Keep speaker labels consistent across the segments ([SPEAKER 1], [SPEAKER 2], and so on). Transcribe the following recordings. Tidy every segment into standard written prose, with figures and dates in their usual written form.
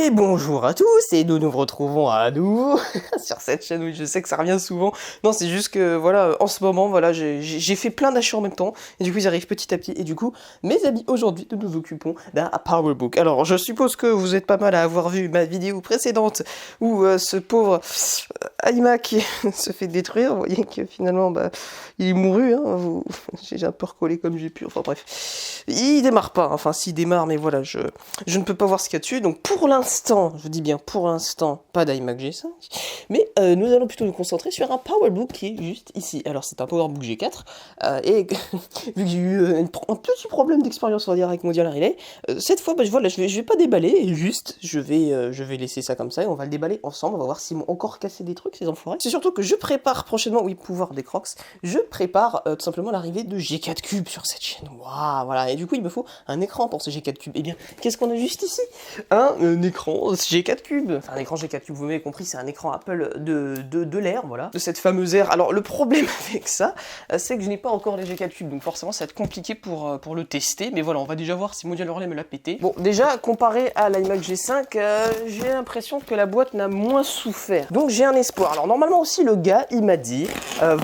[SPEAKER 1] Et bonjour à tous, et nous nous retrouvons à nouveau sur cette chaîne. Oui, je sais que ça revient souvent. Non, c'est juste que, voilà, en ce moment, voilà, j'ai fait plein d'achats en même temps, et du coup, ils arrivent petit à petit. Et du coup, mes amis, aujourd'hui, nous nous occupons d'un Powerbook. Alors, je suppose que vous êtes pas mal à avoir vu ma vidéo précédente, où ce pauvre iMac se fait détruire. Vous voyez que finalement, bah, il est mouru, hein. J'ai un peu recollé comme j'ai pu, enfin bref. Il démarre pas, enfin, s'il démarre, mais voilà, je ne peux pas voir ce qu'il y a dessus, donc pour l'instant, je dis bien pour l'instant, pas d'iMac G5, mais nous allons plutôt nous concentrer sur un Powerbook qui est juste ici. Alors c'est un Powerbook G4, et vu que j'ai eu un petit problème d'expérience, on va dire, avec Mondial Relay, cette fois, bah, voilà, je vais pas déballer, juste, je vais laisser ça comme ça, et on va le déballer ensemble, on va voir s'ils m'ont encore cassé des trucs, ces enfoirés. C'est surtout que je prépare prochainement, oui, pouvoir des Crocs, je prépare tout simplement l'arrivée de G4 Cube sur cette chaîne, waouh, voilà, et du coup il me faut un écran pour ce G4 Cube. Et bien, qu'est-ce qu'on a juste ici? Un écran G4 Cube. Enfin, un écran G4 Cube, vous m'avez compris, c'est un écran Apple de l'ère, voilà. De cette fameuse ère. Alors, le problème avec ça, c'est que je n'ai pas encore les G4 Cube, donc forcément, ça va être compliqué pour le tester. Mais voilà, on va déjà voir si Mondial Relay me l'a pété. Bon, déjà, comparé à l'iMac G5, j'ai l'impression que la boîte n'a moins souffert. Donc, j'ai un espoir. Alors, normalement aussi, le gars, il m'a dit,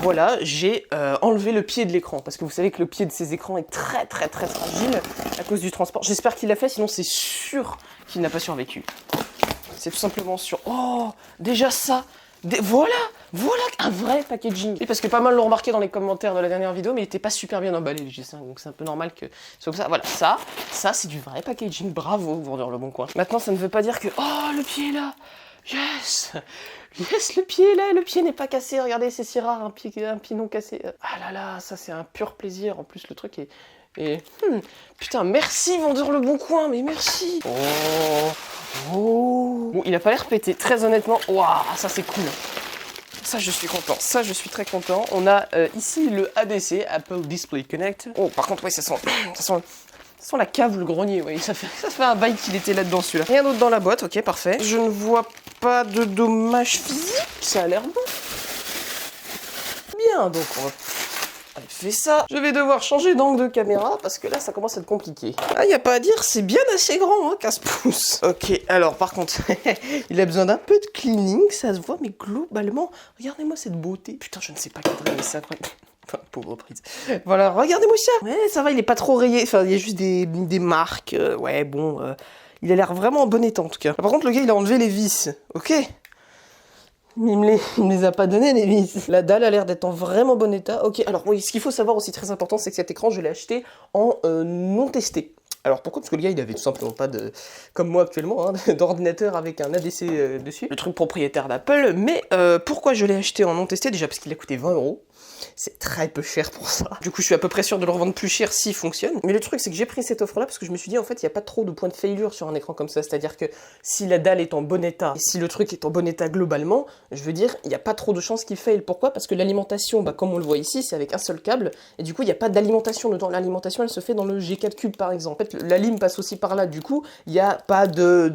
[SPEAKER 1] voilà, j'ai enlevé le pied de l'écran. Parce que vous savez que le pied de ces écrans est très fragile à cause du transport. J'espère qu'il l'a fait, sinon c'est sûr qu'il n'a pas survécu. C'est tout simplement sûr. Oh, déjà ça. Voilà un vrai packaging. Et parce que pas mal l'ont remarqué dans les commentaires de la dernière vidéo, mais il était pas super bien emballé le G5, donc c'est un peu normal que ce soit comme ça. Voilà, ça c'est du vrai packaging. Bravo, vendeur Le Bon Coin. Maintenant, ça ne veut pas dire que oh, le pied est là. Yes, le pied est là, le pied n'est pas cassé. Regardez, c'est si rare un pied non cassé. Ah là là, ça c'est un pur plaisir. En plus, le truc est putain, merci vendeur Le Bon Coin, mais merci. Oh. Bon, il a pas l'air pété, très honnêtement. Waouh, ça c'est cool. Ça, je suis content. Ça, je suis très content. On a ici le ADC, Apple Display Connect. Oh, par contre, oui, ça sent la cave, le grenier. Oui, ça fait un bail qu'il était là-dedans, celui-là. Rien d'autre dans la boîte, ok, parfait. Je ne vois pas de dommages physiques. Ça a l'air bon. Bien, donc on va... Allez, fais ça. Je vais devoir changer d'angle de caméra parce que là, ça commence à être compliqué. Ah, y a pas à dire, c'est bien assez grand, hein, 15 pouces. Ok, alors par contre, il a besoin d'un peu de cleaning, ça se voit, mais globalement, regardez-moi cette beauté. Putain, je ne sais pas cadrer, mais c'est incroyable. Enfin, pauvre prise. Voilà, regardez-moi ça. Ouais, ça va, il est pas trop rayé. Enfin, il y a juste des marques. Ouais, bon, il a l'air vraiment en bon état en tout cas. Par contre, le gars, il a enlevé les vis. Ok. Il me les a pas donné les vis. La dalle a l'air d'être en vraiment bon état. Ok, alors oui, ce qu'il faut savoir aussi très important, c'est que cet écran, je l'ai acheté en non testé. Alors pourquoi? Parce que le gars, il avait tout simplement pas de, comme moi actuellement, hein, d'ordinateur avec un ADC dessus. Le truc propriétaire d'Apple. Mais pourquoi je l'ai acheté en non testé? Déjà parce qu'il a coûté 20 €. C'est très peu cher pour ça. Du coup, je suis à peu près sûr de le revendre plus cher s'il fonctionne. Mais le truc, c'est que j'ai pris cette offre-là parce que je me suis dit, en fait, il n'y a pas trop de points de failure sur un écran comme ça. C'est-à-dire que si la dalle est en bon état, et si le truc est en bon état globalement, je veux dire, il n'y a pas trop de chances qu'il faille. Pourquoi? Parce que l'alimentation, bah, comme on le voit ici, c'est avec un seul câble. Et du coup, il n'y a pas d'alimentation dedans. L'alimentation, elle se fait dans le G4 Cube, par exemple. En fait, la lime passe aussi par là. Du coup, il n'y a pas de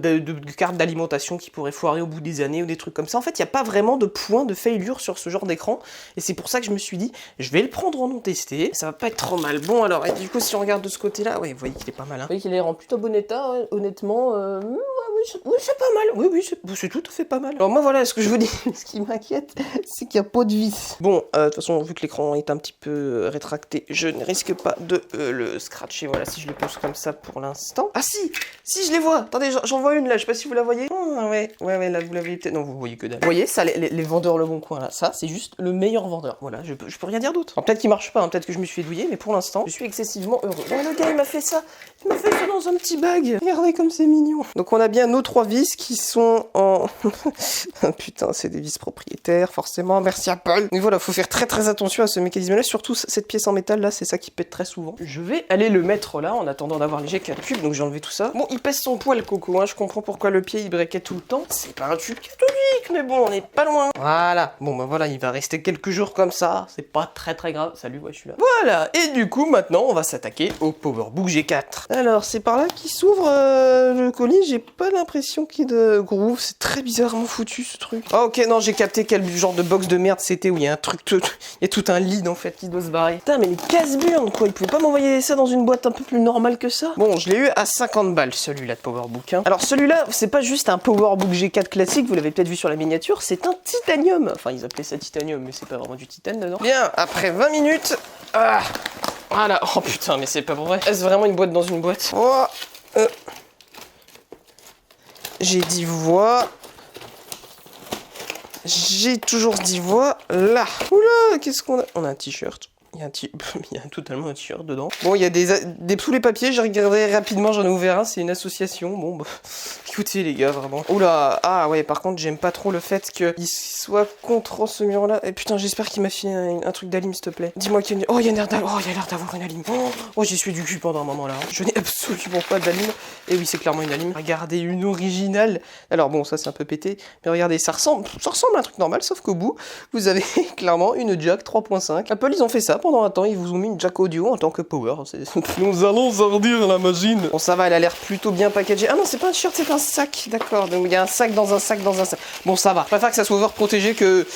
[SPEAKER 1] carte d'alimentation qui pourrait foirer au bout des années ou des trucs comme ça. En fait, il n'y a pas vraiment de point de failure sur ce genre d'écran. Et c'est pour ça que je me suis dit, je vais le prendre en non testé, ça va pas être trop mal. Bon alors, et du coup si on regarde de ce côté-là, ouais, vous voyez qu'il est pas mal, hein. Vous voyez qu'il est en plutôt bon état, ouais, honnêtement, oui c'est pas mal, oui c'est tout à fait pas mal. Alors moi voilà, ce que je vous dis, ce qui m'inquiète, c'est qu'il n'y a pas de vis. Bon, de toute façon, vu que l'écran est un petit peu rétracté, je ne risque pas de le scratcher, voilà, si je le pose comme ça pour l'instant. Ah si je les vois, attendez, j'en vois une là, je sais pas si vous la voyez. Oh, ouais, là vous l'avez peut-être, non vous voyez que dalle. Vous voyez, ça, les vendeurs Le Bon Coin là, ça c'est juste le meilleur vendeur, voilà, je peux rien dire d'autre. Peut-être qu'il marche pas, hein, peut-être que je me suis douillé, mais pour l'instant, je suis excessivement heureux. Oh, le gars, il m'a fait ça dans un petit bag. Regardez comme c'est mignon. Donc on a bien nos 3 vis qui sont en... Putain, c'est des vis propriétaires, forcément, merci Apple. Mais voilà, faut faire très attention à ce mécanisme-là, surtout cette pièce en métal là, c'est ça qui pète très souvent. Je vais aller le mettre là, en attendant d'avoir les G4 Cube, donc j'ai enlevé tout ça. Bon, il pèse son poids le coco, hein, je comprends pourquoi le pied il breakait tout le temps. C'est pas un tube catholique, mais bon, on est pas loin. Voilà, bon bah voilà, il va rester quelques jours comme ça, c'est pas très grave. Salut, ouais, je suis là. Voilà, et du coup, maintenant, on va s'attaquer au Powerbook G4. Alors, c'est par là qu'il s'ouvre le colis, j'ai pas l'impression qu'il y ait de groove, c'est très bizarrement foutu ce truc. Ah ok, non, j'ai capté quel genre de box de merde c'était, où il y a un truc, il y a tout un lead en fait qui doit se barrer. Putain, mais les casse-burnes quoi, ils pouvaient pas m'envoyer ça dans une boîte un peu plus normale que ça? Bon, je l'ai eu à 50 balles celui-là de Powerbook, hein. Alors celui-là, c'est pas juste un Powerbook G4 classique, vous l'avez peut-être vu sur la miniature, c'est un titanium. Enfin, ils appelaient ça titanium, mais c'est pas vraiment du titane dedans. Bien, après 20 minutes... Ah, voilà. Oh putain, mais c'est pas vrai. Est-ce vraiment une boîte dans une boîte? Oh, j'ai dit voix. J'ai toujours dit voix là. Oula, qu'est-ce qu'on a? On a un t-shirt. Il y a totalement un t-shirt dedans. Bon, il y a des sous les papiers, j'ai regardé rapidement, j'en ai ouvert un, c'est une association. Bon, bah, écoutez les gars, vraiment. Oula, ah ouais, par contre, j'aime pas trop le fait qu'il soit contre ce mur-là. Et putain, j'espère qu'il m'a filé un truc d'alim, s'il te plaît. Dis-moi qu'il y a une... Oh, il y a l'air d'avoir une alim. Oh, j'y suis du cul pendant un moment là. Je n'ai absolument pas d'alim. Et oui, c'est clairement une alim. Regardez, une originale. Alors bon, ça c'est un peu pété, mais regardez, ça ressemble à un truc normal, sauf qu'au bout, vous avez clairement une jack 3.5. Apple, ils ont fait ça pendant un temps, ils vous ont mis une jack audio en tant que power. Nous allons ordir la machine. Bon, ça va, elle a l'air plutôt bien packagée. Ah non, c'est pas un t-shirt, c'est un sac. D'accord, donc il y a un sac dans un sac dans un sac. Bon, ça va. Je préfère que ça soit overprotégé que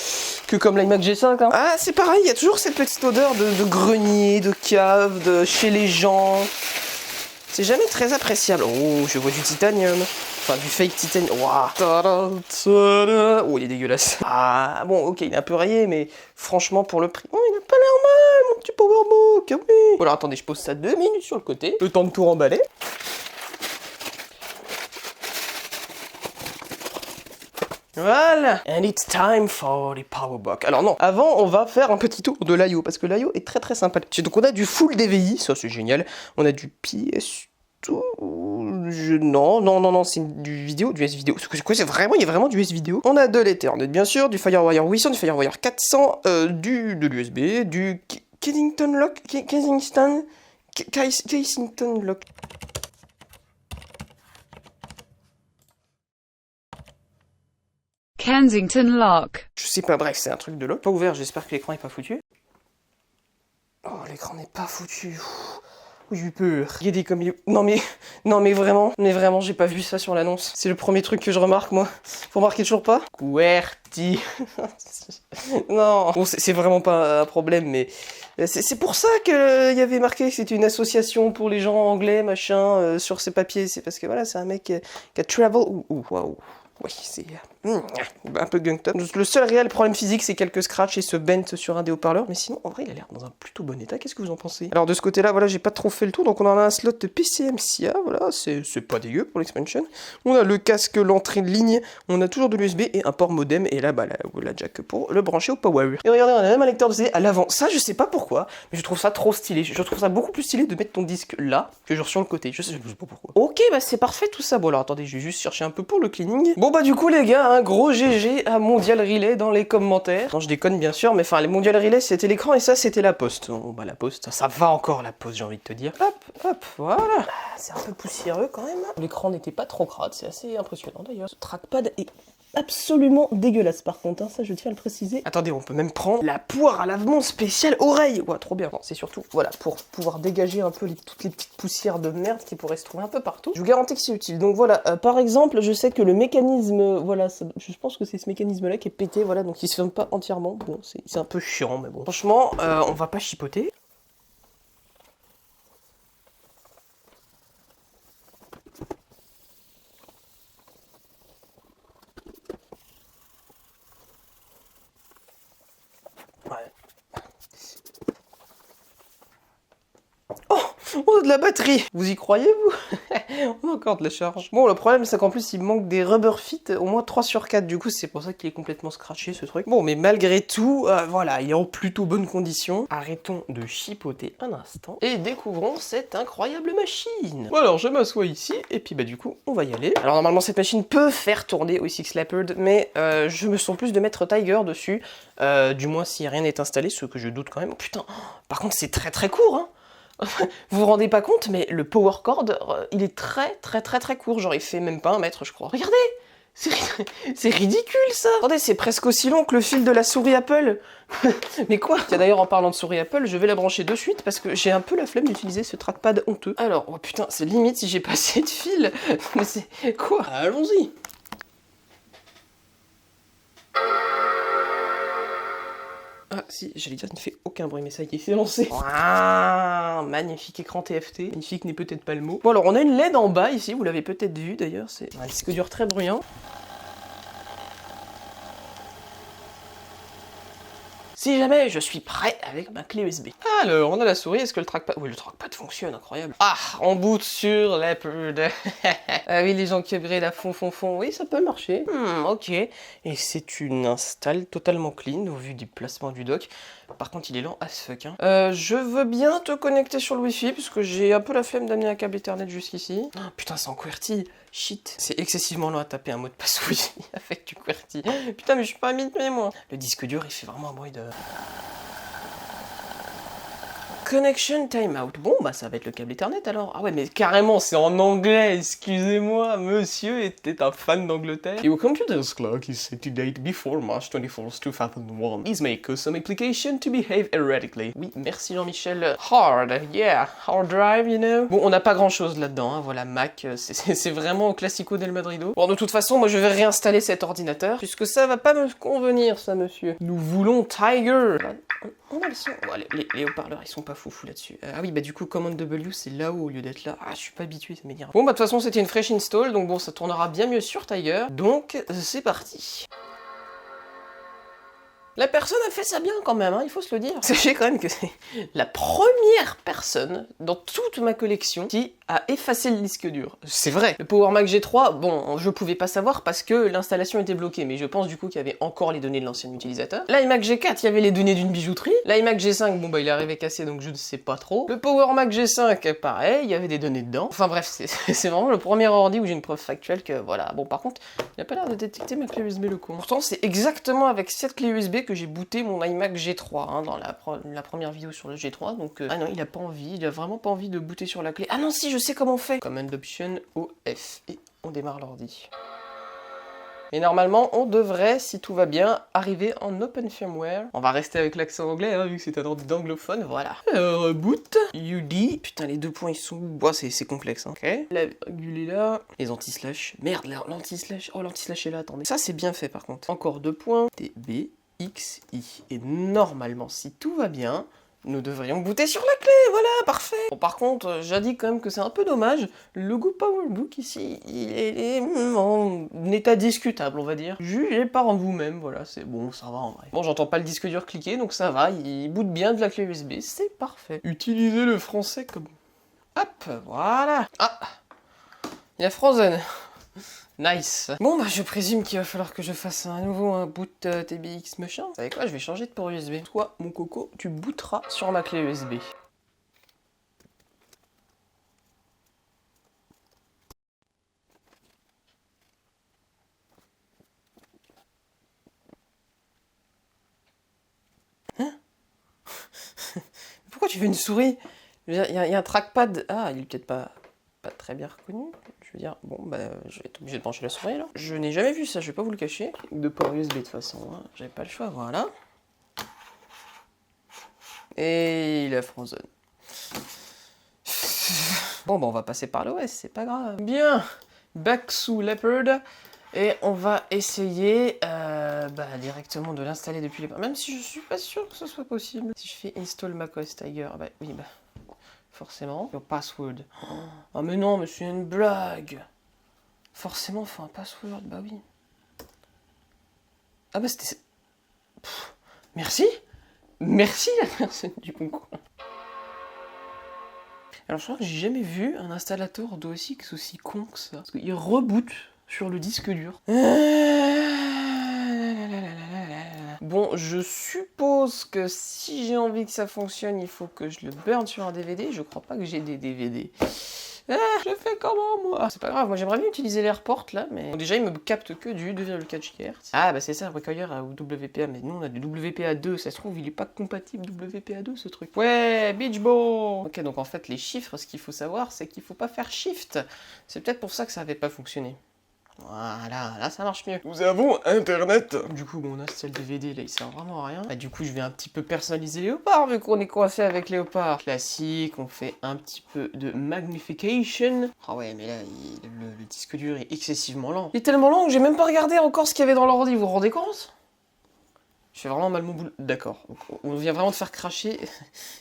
[SPEAKER 1] comme l'iMac G5. Hein. Ah, c'est pareil, il y a toujours cette petite odeur de grenier, de cave, de chez les gens. C'est jamais très appréciable. Oh, je vois du titanium. Enfin, du fake titanium. Waouh. Oh, il est dégueulasse. Ah, bon, ok, il est un peu rayé, mais franchement, pour le prix... Oh, il a pas l'air mal, mon petit Powerbook. Ah oui. Bon, alors, attendez, je pose ça 2 minutes sur le côté. Le temps de tout remballer. Voilà. And it's time for the Powerbook. Alors non, avant on va faire un petit tour de l'IO, parce que l'IO est très très sympa. Donc on a du full DVI, ça c'est génial. On a du PS2... Non, c'est du vidéo, du S-Vidéo. C'est quoi, il y a vraiment du S-Vidéo. On a de l'Ethernet, bien sûr, du FireWire 800, du FireWire 400, de l'USB, du Kensington Lock, Kensington Lock.
[SPEAKER 2] Kensington Lock.
[SPEAKER 1] Je sais pas, bref, c'est un truc de lock. Pas ouvert, j'espère que l'écran est pas foutu. Oh, l'écran n'est pas foutu. J'ai eu peur. Regardez comme il est... Non mais vraiment, j'ai pas vu ça sur l'annonce. C'est le premier truc que je remarque, moi. Vous remarquez toujours pas? QWERTY. Non. Bon, c'est vraiment pas un problème, mais... C'est pour ça qu'il y avait marqué que c'était une association pour les gens anglais, machin, sur ses papiers. C'est parce que voilà, c'est un mec qui a travel... Waouh. Oui, c'est un peu gunk-top. Le seul réel problème physique, c'est quelques scratchs et ce bent sur un des haut-parleurs, mais sinon, en vrai, il a l'air dans un plutôt bon état. Qu'est-ce que vous en pensez? Alors, de ce côté-là, voilà, j'ai pas trop fait le tour, donc on en a un slot de PCMCIA, voilà, c'est pas dégueu pour l'expansion. On a le casque, l'entrée de ligne, on a toujours de l'USB et un port modem, et là, bah, la jack pour le brancher au power. Et regardez, on a même un lecteur de CD à l'avant. Ça, je sais pas pourquoi, mais je trouve ça trop stylé. Je trouve ça beaucoup plus stylé de mettre ton disque là que genre sur le côté. Je sais pas pourquoi. Ok, bah c'est parfait tout ça. Bon, alors attendez, je vais juste chercher un peu pour le cleaning. Bon, bah, du coup, les gars, un gros GG à Mondial Relay dans les commentaires. Non, je déconne bien sûr, mais enfin, les Mondial Relay c'était l'écran et ça c'était la poste. Bon, bah, la poste, ça va encore la poste, j'ai envie de te dire. Hop, voilà. C'est un peu poussiéreux quand même. L'écran n'était pas trop crade, c'est assez impressionnant d'ailleurs. Ce trackpad est absolument dégueulasse par contre, hein, ça je tiens à le préciser. Attendez, on peut même prendre la poire à lavement spéciale oreille. Ouais, trop bien. Non, c'est surtout, voilà, pour pouvoir dégager un peu toutes les petites poussières de merde qui pourraient se trouver un peu partout. Je vous garantis que c'est utile. Donc voilà, par exemple, je sais que le mécanisme, voilà, je pense que c'est ce mécanisme-là qui est pété, voilà, donc il se ferme pas entièrement. Bon, c'est un peu chiant, mais bon. Franchement, on va pas chipoter. On a de la batterie. Vous y croyez, vous? On a encore de la charge. Bon, le problème, c'est qu'en plus, il manque des rubber fit, au moins 3 sur 4. Du coup, c'est pour ça qu'il est complètement scratché, ce truc. Bon, mais malgré tout, voilà, il est en plutôt bonne condition. Arrêtons de chipoter un instant et découvrons cette incroyable machine. Bon, alors, je m'assois ici, et puis, bah, du coup, on va y aller. Alors, normalement, cette machine peut faire tourner OS Leopard, mais je me sens plus de mettre Tiger dessus, du moins si rien n'est installé, ce que je doute quand même. Oh, putain, par contre, c'est très très court, hein. Vous vous rendez pas compte, mais le power cord, il est très court. Genre, il fait même pas 1 mètre, je crois. Regardez! C'est ridicule, ça! Attendez, c'est presque aussi long que le fil de la souris Apple. Mais quoi? Tiens, d'ailleurs, en parlant de souris Apple, je vais la brancher de suite parce que j'ai un peu la flemme d'utiliser ce trackpad honteux. Alors, oh putain, c'est limite si j'ai pas assez de fil. Mais c'est quoi? Allons-y! si, j'allais dire, il ne fait aucun bruit, mais ça y est, c'est lancé. Waouh, magnifique écran TFT. Magnifique n'est peut-être pas le mot. Bon, alors, on a une LED en bas ici, vous l'avez peut-être vu d'ailleurs, c'est un disque dur très bruyant. Si jamais je suis prêt avec ma clé USB. Alors, on a la souris, est-ce que le trackpad... Oui, le trackpad fonctionne, incroyable. Ah, on boot sur Leopard. Ah oui, les gens qui upgrade à fond, oui, ça peut marcher. Ok. Et c'est une install totalement clean, au vu du placement du dock. Par contre, il est lent as fuck. Hein. Je veux bien te connecter sur le Wi-Fi, puisque j'ai un peu la flemme d'amener un câble Ethernet jusqu'ici. Oh, putain, c'est en QWERTY. Shit. C'est excessivement long à taper un mot de passe Wi-Fi avec du QWERTY. Putain, mais je suis pas habitué, moi. Le disque dur, il fait vraiment un bruit de... Connection timeout. Bon, bah ça va être le câble Ethernet alors. Ah ouais, mais carrément, c'est en anglais. Excusez-moi, monsieur était un fan d'Angleterre. Your computer's clock is set to date before March 24th, 2001. Please make some application to behave erratically. Oui, merci Jean-Michel. Hard, yeah. Hard drive, you know. Bon, on n'a pas grand-chose là-dedans. Hein. Voilà, Mac, c'est vraiment au classico del Madrido. Bon, de toute façon, moi je vais réinstaller cet ordinateur, puisque ça va pas me convenir, ça, monsieur. Nous voulons Tiger. On a le son. Bon, les haut-parleurs, ils sont pas foufou là-dessus. Ah oui, bah du coup, Command W, c'est là-haut au lieu d'être là. Ah, je suis pas habitué, ça m'énerve. Bon, bah de toute façon, c'était une fresh install, donc bon, ça tournera bien mieux sur Tiger. Donc, c'est parti. La personne a fait ça bien quand même, hein, il faut se le dire. Sachez quand même que c'est la première personne dans toute ma collection qui a effacé le disque dur. C'est vrai. Le Power Mac G3, bon, je pouvais pas savoir parce que l'installation était bloquée, mais je pense du coup qu'il y avait encore les données de l'ancien utilisateur. L'iMac G4, il y avait les données d'une bijouterie. L'iMac G5, bon bah il est arrivé cassé, donc je ne sais pas trop. Le Power Mac G5, pareil, il y avait des données dedans. Enfin bref, c'est vraiment le premier ordi où j'ai une preuve factuelle que voilà. Bon par contre, il a pas l'air de détecter ma clé USB le con. Pourtant, c'est exactement avec cette clé USB que j'ai booté mon iMac G3 hein, dans la première vidéo sur le G3, donc ah non, il a pas envie, il a vraiment pas envie de booter sur la clé. Ah non, si, je sais comment on fait. Command Option OF et on démarre l'ordi. Et normalement, on devrait, si tout va bien, arriver en Open Firmware. On va rester avec l'accent anglais, hein, vu que c'est un ordi d'anglophone, voilà. Alors, boot, UD. Putain, les deux points, ils sont où? Bon, c'est complexe, hein. Ok. La virgule est là. Les anti-slash. Merde, l'anti-slash. Oh, l'anti-slash est là, attendez. Ça, c'est bien fait, par contre. Encore deux points. TB, XI. Et normalement, si tout va bien, nous devrions booter sur la clé, voilà, parfait. Bon, par contre, j'indique quand même que c'est un peu dommage. Le logo PowerBook ici, il est en état discutable, on va dire. Jugez par vous-même, voilà, c'est bon, ça va en vrai. Bon, j'entends pas le disque dur cliquer, donc ça va, il boot bien de la clé USB, c'est parfait. Utilisez le français comme... Hop, voilà. Ah, il y a Frozen. Nice. Bon bah je présume qu'il va falloir que je fasse un nouveau boot TBX machin. Vous savez quoi, je vais changer de port USB. Toi, mon coco, tu booteras sur ma clé USB. Hein? Pourquoi tu veux une souris? Il y a un trackpad. Ah, il est peut-être pas très bien reconnu. Je veux dire, bon, bah, je vais être obligé de brancher la souris, là. Je n'ai jamais vu ça, je vais pas vous le cacher. De port USB, de toute façon, hein. J'avais pas le choix, voilà. Et il a Frozen. Bon, bah, on va passer par l'OS, c'est pas grave. Bien, back sous Leopard. Et on va essayer directement de l'installer depuis les... Même si je suis pas sûr que ce soit possible. Si je fais install macOS Tiger, bah oui, bah... Forcément. Your password. Oh mais non, mais c'est une blague. Forcément, il faut un password, bah oui. Ah bah c'était... Merci. Merci la personne du bon coin. Alors je crois que j'ai jamais vu un installateur d'OS aussi con que ça. Parce qu'il reboot sur le disque dur. Bon, je suppose que si j'ai envie que ça fonctionne, il faut que je le burn sur un DVD. Je crois pas que j'ai des DVD. Ah, je fais comment, moi? C'est pas grave, moi j'aimerais bien utiliser l'AirPort, là, mais... Bon, déjà, il me capte que du 2,4 GHz. Ah, bah c'est ça, Require ou WPA, mais nous, on a du WPA2. Ça se trouve, il est pas compatible WPA2, ce truc. Ouais, Beach Ball. Ok, donc en fait, les chiffres, ce qu'il faut savoir, c'est qu'il faut pas faire Shift. C'est peut-être pour ça que ça avait pas fonctionné. Voilà, là ça marche mieux. Nous avons Internet. Du coup, bon, on a ce DVD là, il sert vraiment à rien. Bah, du coup, je vais un petit peu personnaliser Léopard, vu qu'on est coincé avec Léopard. Classique, on fait un petit peu de magnification. Ah ouais, mais là, le disque dur est excessivement lent. Il est tellement lent que j'ai même pas regardé encore ce qu'il y avait dans l'ordi, vous vous rendez compte? Je fais vraiment mal mon boulot. D'accord. On vient vraiment de faire cracher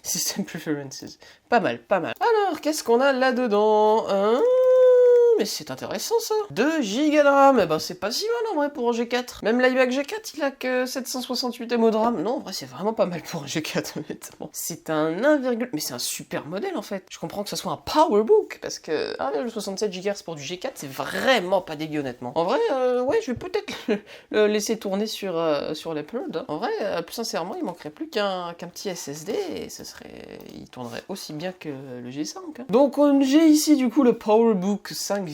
[SPEAKER 1] System Preferences. Pas mal, pas mal. Alors, qu'est-ce qu'on a là-dedans? Mais c'est intéressant ça. 2 Go de RAM, eh ben c'est pas si mal en vrai pour un G4. Même l'iMac G4 il a que 768 MO de RAM. Non en vrai c'est vraiment pas mal pour un G4 honnêtement. C'est un 1, mais c'est un super modèle en fait. Je comprends que ce soit un PowerBook parce que 1,67 GHz pour du G4 c'est vraiment pas dégueu honnêtement. En vrai ouais je vais peut-être le laisser tourner sur l'Upload. Hein. En vrai plus sincèrement il manquerait plus qu'un petit SSD et il tournerait aussi bien que le G5. Hein. Donc j'ai ici du coup le PowerBook 5,8.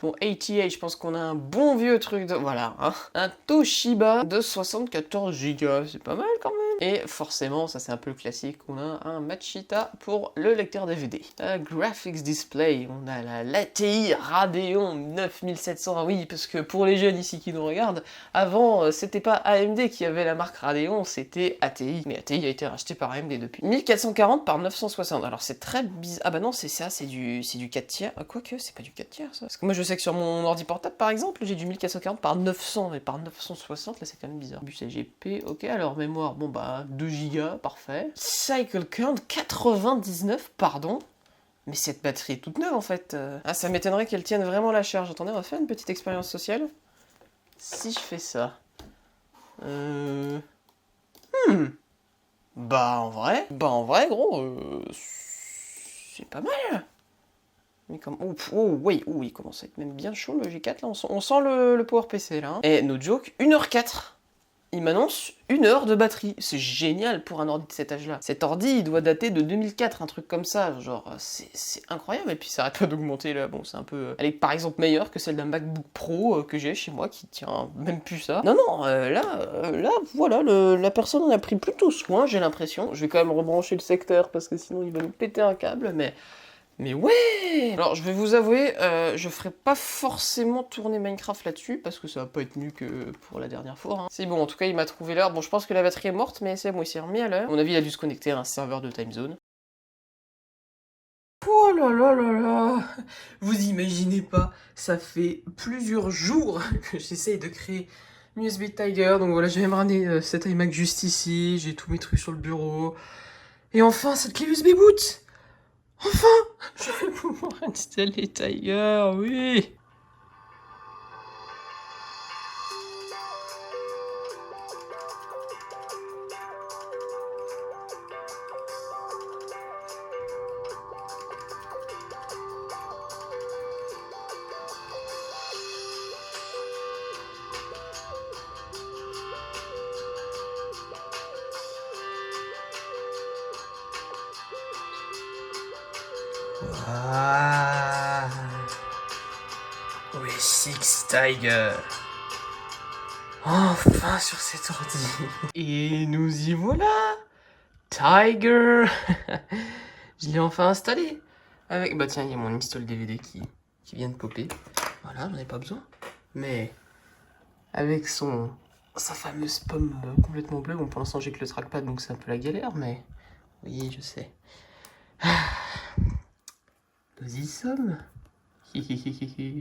[SPEAKER 1] Bon, ATA, je pense qu'on a un bon vieux truc de... Voilà, hein. Un Toshiba de 74 Go, c'est pas mal quand même. Et forcément, ça c'est un peu le classique, on a un Machita pour le lecteur DVD. Graphics Display, on a la LTI Radeon 9700, oui, parce que pour les jeunes ici qui nous regardent, avant, c'était pas AMD qui avait la marque Radeon, c'était ATI. Mais ATI a été racheté par AMD depuis. 1440 par 960, alors c'est très bizarre. Ah bah non, c'est ça, c'est du 4 tiers. Quoique, c'est pas du 4 tiers ça. Parce que moi je sais que sur mon ordi portable par exemple, j'ai du 1440 par 900, mais par 960, là c'est quand même bizarre. Bus AGP, ok, alors mémoire, bon bah 2 Go, parfait. Cycle count 99, pardon. Mais cette batterie est toute neuve en fait. Ah, ça m'étonnerait qu'elle tienne vraiment la charge. Attendez, on va faire une petite expérience sociale. Si je fais ça. Bah en vrai, gros, c'est pas mal. Mais comme... Oh oui, il commence à être même bien chaud le G4 là, on sent le PowerPC là. Hein. Et no joke, 1h04. Il m'annonce 1 heure de batterie. C'est génial pour un ordi de cet âge-là. Cet ordi, il doit dater de 2004, un truc comme ça. Genre, c'est incroyable. Et puis ça arrête pas d'augmenter là. Bon, c'est un peu... Elle est par exemple meilleure que celle d'un MacBook Pro que j'ai chez moi qui tient même plus ça. Non, là, voilà, la personne en a pris plutôt soin, j'ai l'impression. Je vais quand même rebrancher le secteur parce que sinon il va nous péter un câble, mais ouais! Alors je vais vous avouer, je ferai pas forcément tourner Minecraft là-dessus, parce que ça va pas être mieux que pour la dernière fois. Hein. C'est bon, en tout cas il m'a trouvé l'heure. Bon je pense que la batterie est morte, mais c'est bon, il s'est remis à l'heure. À mon avis il a dû se connecter à un serveur de timezone. Oh là là là là! Vous imaginez pas, ça fait plusieurs jours que j'essaye de créer une USB Tiger, donc voilà, je vais me ramener cet iMac juste ici, j'ai tous mes trucs sur le bureau. Et enfin cette clé USB boot! Enfin, je vais pouvoir installer Tiger, oui. Ah, oui, Six Tiger. Enfin sur cet ordi. Et nous y voilà. Tiger. Je l'ai enfin installé. Avec... Bah tiens, il y a mon install DVD qui vient de popper. Voilà, j'en ai pas besoin. Mais avec sa fameuse pomme complètement bleue. Bon, pour l'instant, j'ai que le trackpad, donc c'est un peu la galère, mais... Oui, je sais. Nous y sommes.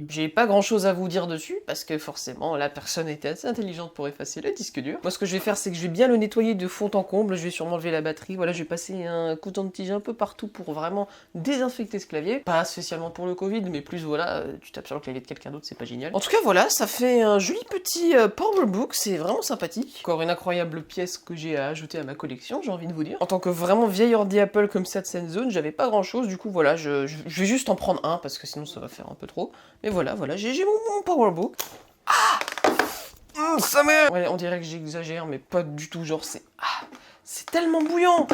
[SPEAKER 1] J'ai pas grand chose à vous dire dessus, parce que forcément la personne était assez intelligente pour effacer le disque dur. Moi ce que je vais faire c'est que je vais bien le nettoyer de fond en comble, je vais sûrement enlever la batterie, voilà je vais passer un coton-tige un peu partout pour vraiment désinfecter ce clavier. Pas spécialement pour le Covid, mais plus voilà, tu tapes sur le clavier de quelqu'un d'autre, c'est pas génial. En tout cas voilà, ça fait un joli petit PowerBook, c'est vraiment sympathique. Encore une incroyable pièce que j'ai à ajouter à ma collection, j'ai envie de vous dire. En tant que vraiment vieil ordi Apple comme ça de Senzone, j'avais pas grand chose, du coup voilà, je vais juste en prendre un, parce que sinon ça va faire un peu trop. Mais voilà, j'ai mon PowerBook. Ah, ça merde. Ouais, on dirait que j'exagère, mais pas du tout, genre c'est tellement bouillant.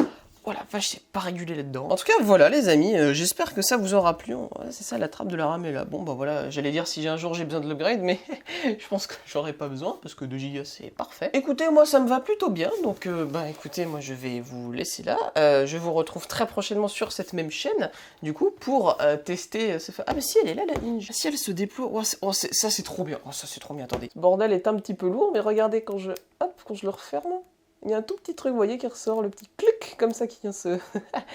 [SPEAKER 1] Oh la vache, c'est pas régulé là-dedans. En tout cas, voilà les amis, j'espère que ça vous aura plu. Ouais, c'est ça, la trappe de la RAM est là. Bon, bah voilà, j'allais dire si un jour j'ai besoin de l'upgrade, mais je pense que j'aurais pas besoin, parce que 2 Go c'est parfait. Écoutez, moi ça me va plutôt bien, donc bah écoutez, moi je vais vous laisser là. Je vous retrouve très prochainement sur cette même chaîne, du coup, pour tester ce... Ah mais si, elle est là la hinge. Si elle se déploie, ça c'est trop bien. Oh, ça c'est trop bien, attendez. Ce bordel est un petit peu lourd, mais regardez quand je le referme. il y a un tout petit truc, vous voyez, qui ressort, le petit clic comme ça qui vient se...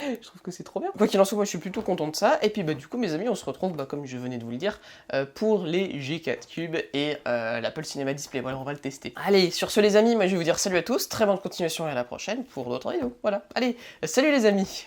[SPEAKER 1] Je trouve que c'est trop bien. Quoi qu'il en soit, moi je suis plutôt content de ça. Et puis du coup mes amis, on se retrouve, comme je venais de vous le dire, pour les G4 Cube et l'Apple Cinema Display. Voilà, on va le tester. Allez, sur ce les amis, moi je vais vous dire salut à tous, très bonne continuation et à la prochaine pour d'autres vidéos. Voilà, allez, salut les amis.